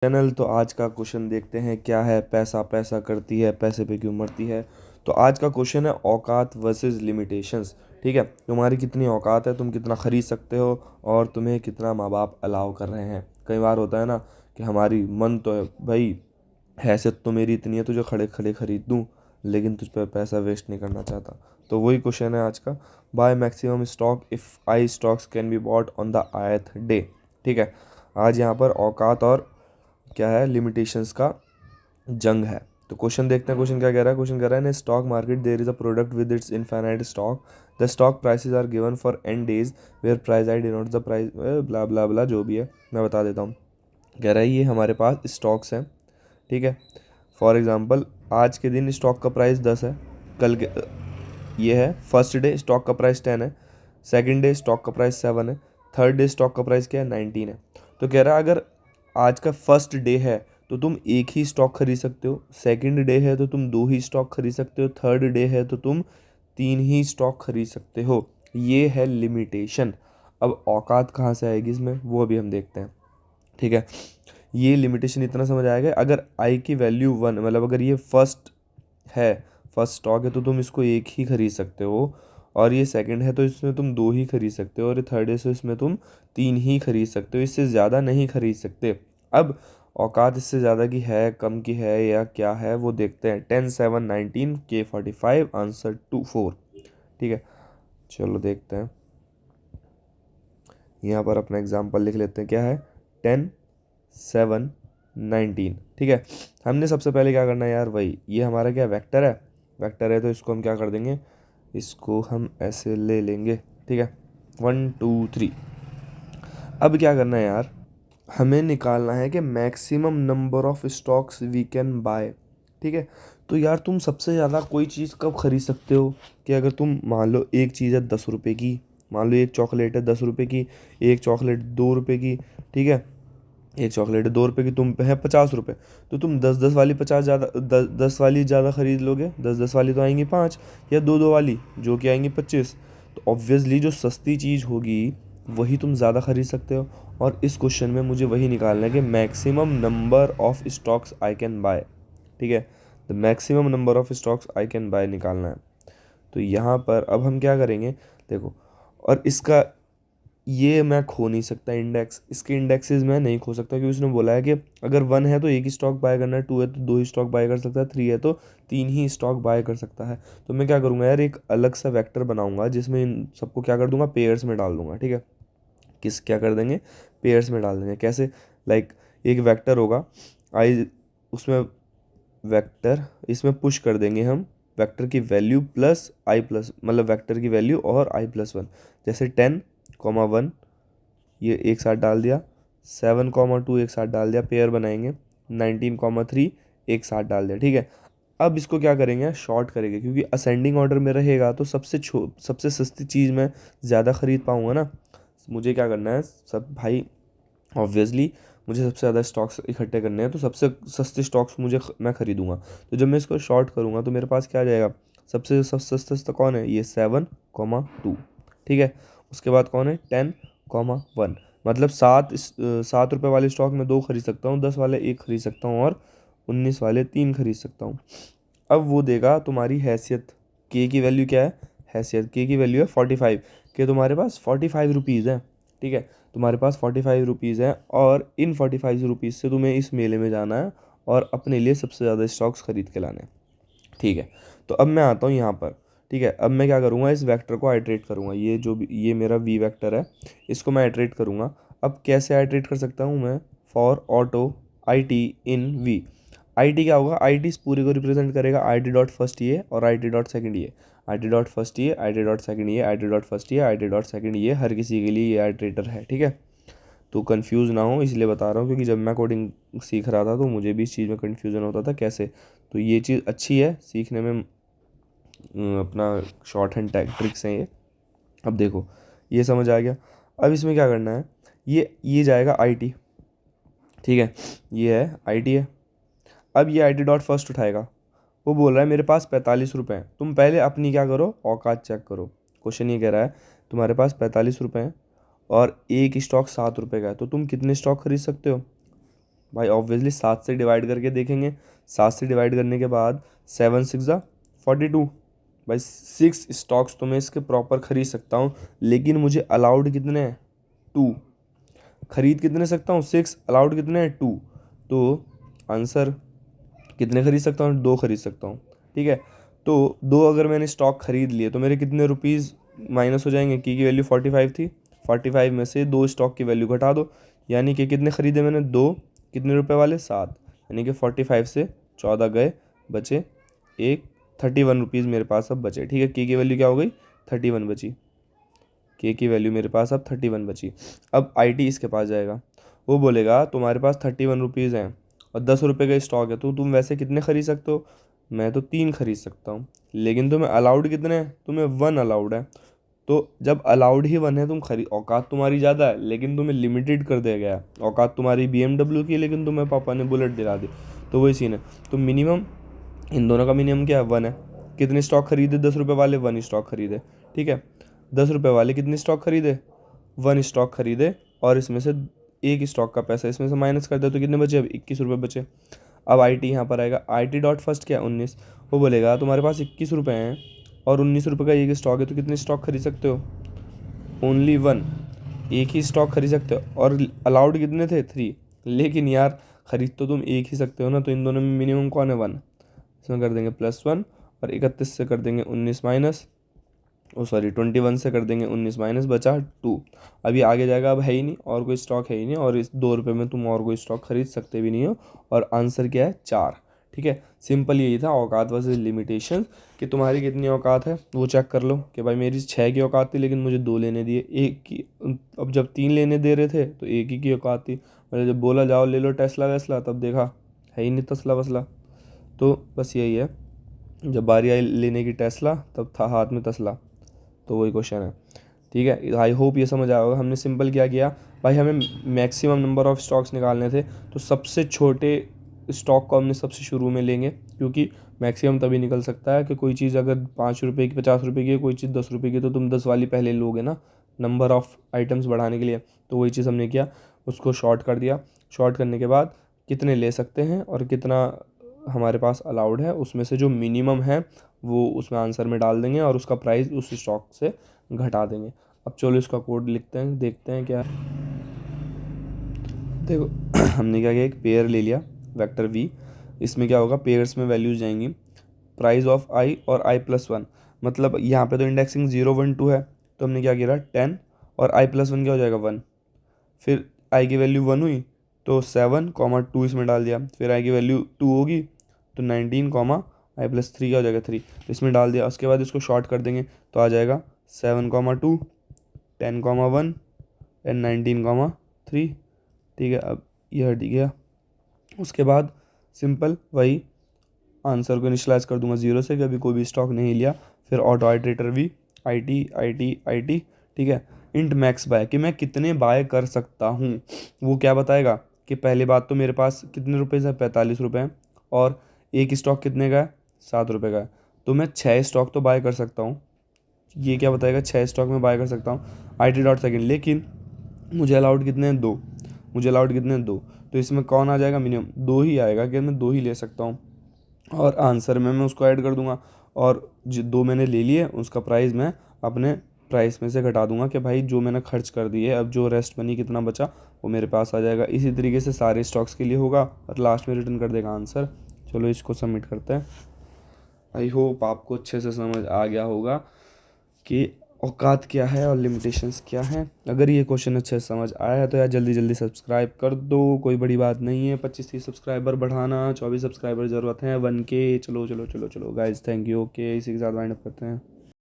Channel. तो आज का क्वेश्चन देखते हैं क्या है। पैसा पैसा करती है, पैसे पे क्यों मरती है। तो आज का क्वेश्चन है औकात वर्सेस लिमिटेशंस। ठीक है, तुम्हारी कितनी औकात है, तुम कितना खरीद सकते हो और तुम्हें कितना माँ बाप अलाउ कर रहे हैं। कई बार होता है ना कि हमारी मन तो है भाई, हैसियत तो मेरी इतनी है तुझे खड़े खड़े खरीद दूँ, लेकिन तुझ पर पैसा वेस्ट नहीं करना चाहता। तो वही क्वेश्चन है आज का। By maximum stock if I stocks can be bought on the ith day. ठीक है, आज यहाँ पर औकात और क्या है, लिमिटेशंस का जंग है। तो क्वेश्चन देखते हैं, क्वेश्चन क्या कह रहा है। क्वेश्चन कह रहा है in stock market there is a product with its infinite stock, the stock prices are given for N days where price I denote the price, blah blah blah, जो भी है मैं बता देता हूँ। कह रहा है ये हमारे पास स्टॉक्स हैं, ठीक है। फॉर एग्जांपल आज के दिन स्टॉक का प्राइस 10 है, कल के ये है फर्स्ट डे स्टॉक का प्राइस 10 है, सेकंड डे स्टॉक का प्राइस 7 है, थर्ड डे स्टॉक का प्राइस क्या है, 19 है। तो कह रहा है अगर आज का फर्स्ट डे है तो तुम एक ही स्टॉक खरीद सकते हो, सेकंड डे है तो तुम दो ही स्टॉक खरीद सकते हो, थर्ड डे है तो तुम तीन ही स्टॉक खरीद सकते हो। ये है लिमिटेशन। अब औकात कहाँ से आएगी इसमें, वो अभी हम देखते हैं। ठीक है, ये लिमिटेशन इतना समझ आएगा, अगर आई की वैल्यू 1, मतलब अगर ये है फर्स्ट स्टॉक है तो तुम इसको एक ही खरीद सकते हो, और ये सेकंड है तो इसमें तुम दो ही खरीद सकते हो, और ये थर्ड है तो इसमें तुम तीन ही खरीद सकते हो, इससे ज़्यादा नहीं खरीद सकते। अब औकात इससे ज़्यादा की है, कम की है, या क्या है वो देखते हैं। 10 7 19 K45 आंसर 2 4। ठीक है, चलो देखते हैं। यहाँ पर अपना एग्जाम्पल लिख लेते हैं, क्या है 10 7 19। ठीक है, हमने सबसे पहले क्या करना है यार, वही ये हमारा क्या वेक्टर है, वेक्टर है तो इसको हम क्या कर देंगे, इसको हम ऐसे ले लेंगे। ठीक है, 1 2 3। अब क्या करना है यार, हमें निकालना है कि maximum number of stocks we can buy. ठीक है, तो यार तुम सबसे ज़्यादा कोई चीज़ कब खरीद सकते हो, कि अगर तुम मान लो एक चीज़ है 10 रुपये की, मान लो एक चॉकलेट है 10 रुपये की, एक चॉकलेट 2 रुपये की। ठीक है, एक चॉकलेट 2 रुपये की, तुम पे है 50 रुपये, तो तुम 10 10 वाली 50 ज़्यादा 10 10 वाली ज़्यादा खरीद लोगे, 10 10 वाली तो आएंगी 5, या 2 2 वाली जो कि आएंगी 25। तो ऑब्वियसली जो सस्ती चीज़ होगी वही तुम ज़्यादा खरीद सकते हो, और इस क्वेश्चन में मुझे वही निकालना है कि maximum number of stocks I can buy. ठीक है, the maximum number of stocks I can buy निकालना है। तो यहाँ पर अब हम क्या करेंगे, देखो, और इसका ये मैं खो नहीं सकता इंडेक्स, इसके इंडेक्सेस मैं नहीं खो सकता, क्योंकि उसने बोला है कि अगर 1 है तो एक ही स्टॉक बाय करना है, 2 है तो दो ही स्टॉक बाय कर सकता है, 3 है तो तीन ही स्टॉक बाय कर सकता है। तो मैं क्या करूँगा यार, एक अलग सा वेक्टर बनाऊंगा जिसमें इन सबको क्या कर दूंगा, पेयर्स में डाल दूंगा। ठीक है, किस क्या कर देंगे, पेयर्स में डाल देंगे। कैसे, लाइक एक वेक्टर होगा आई, उसमें वेक्टर इसमें पुश कर देंगे हम, वेक्टर की वैल्यू प्लस आई प्लस, मतलब वेक्टर की वैल्यू और i+1। जैसे 10 1 ये एक साथ डाल दिया, 7 2 एक साथ डाल दिया, पेयर बनाएंगे। 19 3 एक साथ डाल दिया। ठीक है, अब इसको क्या करेंगे, शॉर्ट करेंगे, क्योंकि असेंडिंग ऑर्डर में रहेगा तो सबसे सस्ती चीज़ मैं ज़्यादा खरीद पाऊँगा ना। मुझे क्या करना है सब भाई, ऑब्वियसली मुझे सबसे ज़्यादा स्टॉक्स इकट्ठे करने हैं, तो सबसे सस्ते स्टॉक्स मैं खरीदूंगा। तो जब मैं इसको शॉर्ट करूँगा तो मेरे पास क्या आ जाएगा, सबसे सस्ता कौन है, ये 7 2। ठीक है, उसके बाद कौन है 10 1, मतलब 7 रुपये वाले स्टॉक में दो खरीद सकता हूँ, 10 वाले एक खरीद सकता हूँ, और 19 वाले तीन खरीद सकता हूँ। अब वो देगा तुम्हारी हैसियत, के की वैल्यू क्या है, हैसियत के की वैल्यू है 45, कि तुम्हारे पास 45 रुपीज़ है। ठीक है, तुम्हारे पास 45 रुपीज़ है, और इन 45 रुपीज़ से तुम्हें इस मेले में जाना है और अपने लिए सबसे ज़्यादा स्टॉक्स खरीद के लाने हैं। ठीक है, तो अब मैं आता हूँ यहाँ पर। ठीक है, अब मैं क्या करूँगा, इस वेक्टर को आइट्रेट करूँगा, ये जो भी ये मेरा वी वेक्टर है, इसको मैं आइट्रेट करूँगा। अब कैसे आइट्रेट कर सकता हूँ मैं, for auto I T in V. I T क्या होगा, आई टी इस पूरे को रिप्रेजेंट करेगा, आई टी डॉट फर्स्ट ये और आई टी डॉट सेकेंड ये, आई टी डॉट फर्स्ट ये, आई टी डॉट सेकेंड ये, आई टी डॉट फर्स्ट ये, आई टी डॉट सेकेंड ये, हर किसी के लिए ये आइट्रेटर है। ठीक है, तो कंफ्यूज ना हो इसलिए बता रहा हूँ, क्योंकि जब मैं कोडिंग सीख रहा था तो मुझे भी इस चीज़ में कन्फ्यूज़न होता था कैसे। तो ये चीज़ अच्छी है सीखने में, अपना शॉर्ट हैंड ट्रिक्स हैं ये। अब देखो, ये समझ आ गया। अब इसमें क्या करना है, ये जाएगा आई टी। ठीक है, ये है आई टी है। अब ये आई टी डॉट फर्स्ट उठाएगा, वो बोल रहा है मेरे पास 45 रुपये हैं। तुम पहले अपनी क्या करो, औकात चेक करो। क्वेश्चन ये कह रहा है तुम्हारे पास 45 रुपये हैं और एक स्टॉक 7 रुपये का है, तो तुम कितने स्टॉक खरीद सकते हो। भाई ऑब्वियसली 7 से डिवाइड करके देखेंगे। 7 से डिवाइड करने के बाद 7 6 42। भाई 6 स्टॉक्स तो मैं इसके प्रॉपर खरीद सकता हूँ, लेकिन मुझे अलाउड कितने हैं? 2। खरीद कितने सकता हूँ? 6। अलाउड कितने हैं? 2। तो आंसर कितने खरीद सकता हूँ? 2 खरीद सकता हूँ। ठीक है, तो 2 अगर मैंने स्टॉक खरीद लिए तो मेरे कितने रुपीज़ माइनस हो जाएंगे? की वैल्यू 45 थी, 45 में से 2 स्टॉक की वैल्यू घटा दो, यानी कि कितने खरीदे मैंने? 2। कितने रुपए वाले? 7। यानी कि 45 से 14 गए, बचे एक 31 रुपीज़ मेरे पास अब बचे। ठीक है, की वैल्यू क्या हो गई? 31 बची। के की वैल्यू मेरे पास अब 31 बची। अब आईटी इसके पास जाएगा, वो बोलेगा तुम्हारे पास 31 रुपीज़ हैं और 10 रुपये का स्टॉक है, तो तुम वैसे कितने खरीद सकते हो? मैं तो 3 खरीद सकता हूँ, लेकिन तुम्हें अलाउड कितने हैं? तुम्हें 1 अलाउड है। तो जब अलाउड ही 1 है, तुम खरीद, औकात तुम्हारी ज़्यादा है लेकिन तुम्हें लिमिटेड कर दिया गया है। औकात तुम्हारी BMW की है लेकिन तुम्हें पापा ने बुलेट दिला दी। तो वही सीन है। तो मिनिमम, इन दोनों का मिनिमम क्या है? 1 है। कितने स्टॉक खरीदे 10 रुपये वाले? 1 स्टॉक खरीदे। ठीक है, 10 रुपये वाले कितने स्टॉक खरीदे? 1 स्टॉक खरीदे, और इसमें से एक स्टॉक का पैसा इसमें से माइनस कर दे तो कितने बचे? अब 21 रुपये बचे। अब आईटी यहाँ पर आएगा। आईटी डॉट फर्स्ट क्या है? 19। वो बोलेगा तुम्हारे पास 21 रुपये हैं और 19 रुपये का एक स्टॉक है, तो कितने स्टॉक खरीद सकते हो? ओनली 1। एक ही स्टॉक खरीद सकते हो, और अलाउड कितने थे? 3। लेकिन यार खरीद तो तुम एक ही सकते हो ना, तो इन दोनों में मिनिमम कौन है? 1। इसमें कर देंगे +1, और 31 से कर देंगे 19 माइनस, ओ सॉरी 21 से कर देंगे 19 माइनस, बचा 2। अभी आगे जाएगा, अब है ही नहीं, और कोई स्टॉक है ही नहीं, और इस 2 रुपये में तुम और कोई स्टॉक खरीद सकते भी नहीं हो। और आंसर क्या है? 4। ठीक है, सिंपल यही था औकात वर्सेस लिमिटेशन, कि तुम्हारी कितनी औकात है वो चेक कर लो। कि भाई मेरी 6 की औकात थी लेकिन मुझे 2 लेने दिए, एक की। अब जब 3 लेने दे रहे थे तो एक ही की औकात थी। मैंने जब बोला जाओ ले लो टेस्ला वेस्ला, तब देखा है ही नहीं तसला वसला। तो बस यही है, जब बारी आई लेने की टेस्ला, तब था हाथ में तसला। तो वही क्वेश्चन है। ठीक है, आई होप ये समझ आया होगा। हमने सिंपल क्या किया भाई, हमें मैक्सिमम नंबर ऑफ स्टॉक्स निकालने थे, तो सबसे छोटे स्टॉक को हमने सबसे शुरू में लेंगे, क्योंकि मैक्सिमम तभी निकल सकता है कि कोई चीज़ अगर 5 रुपये की, 50 रुपये की है, कोई चीज़ 10 रुपये की, तो तुम 10 वाली पहले लोगे ना, नंबर ऑफ आइटम्स बढ़ाने के लिए। तो वही चीज़ हमने किया, उसको शॉर्ट कर दिया। शॉर्ट करने के बाद कितने ले सकते हैं और कितना हमारे पास अलाउड है, उसमें से जो मिनिमम है वो उसमें आंसर में डाल देंगे, और उसका प्राइस उस स्टॉक से घटा देंगे। अब चलो इसका कोड लिखते हैं, देखते हैं क्या है। देखो हमने क्या किया, एक पेयर ले लिया, वेक्टर वी। इसमें क्या होगा, पेयर्स में वैल्यूज जाएंगी, प्राइस ऑफ आई और i+1। मतलब यहाँ पे तो इंडेक्सिंग 0 1 2 है, तो हमने क्या किया, 10, और i+1 क्या हो जाएगा? 1। फिर आई की वैल्यू 1 हुई तो 7, 2 इसमें डाल दिया। फिर आई की वैल्यू 2 होगी तो 19, i+3 क्या हो जाएगा? 3, तो इसमें डाल दिया। उसके बाद इसको शॉर्ट कर देंगे तो आ जाएगा 7, 2, 10, 1 एंड 19, 3। ठीक है, अब ये हट गया। उसके बाद सिंपल वही आंसर को इनिशलाइज कर दूंगा 0 से, कि अभी कोई भी स्टॉक नहीं लिया। फिर ऑटो आइट्रेटर भी आई टी। ठीक है, इंट मैक्स बाय, कि मैं कितने बाय कर सकता हूँ, वो क्या बताएगा। कि पहली बात तो मेरे पास कितने रुपए है? 45 रुपये हैं, और एक स्टॉक कितने का है? 7 रुपये का है, तो मैं 6 स्टॉक तो बाय कर सकता हूँ। ये क्या बताएगा? 6 स्टॉक में बाय कर सकता हूँ, IT.2। लेकिन मुझे अलाउड कितने हैं? 2। मुझे अलाउड कितने हैं? 2। तो इसमें कौन आ जाएगा? मिनिमम 2 ही आएगा, कि मैं 2 ही ले सकता हूँ, और आंसर में मैं उसको ऐड कर दूंगा। और जो 2 मैंने ले लिए उसका प्राइस मैं अपने प्राइस में से घटा दूंगा, कि भाई जो मैंने खर्च कर दी है, अब जो रेस्ट मनी कितना बचा वो मेरे पास आ जाएगा। इसी तरीके से सारे स्टॉक्स के लिए होगा, और लास्ट में रिटर्न कर देगा आंसर। चलो इसको सबमिट करते हैं। आई होप आपको अच्छे से समझ आ गया होगा कि औकात क्या है और लिमिटेशंस क्या हैं। अगर ये क्वेश्चन अच्छे से समझ आया है तो यार जल्दी जल्दी सब्सक्राइब कर दो, कोई बड़ी बात नहीं है। 25-30 सब्सक्राइबर बढ़ाना, 24 सब्सक्राइबर ज़रूरत है 1K। चलो चलो चलो चलो गाइज, थैंक यू। ओके, इसी के साथ वाइंड अप करते हैं।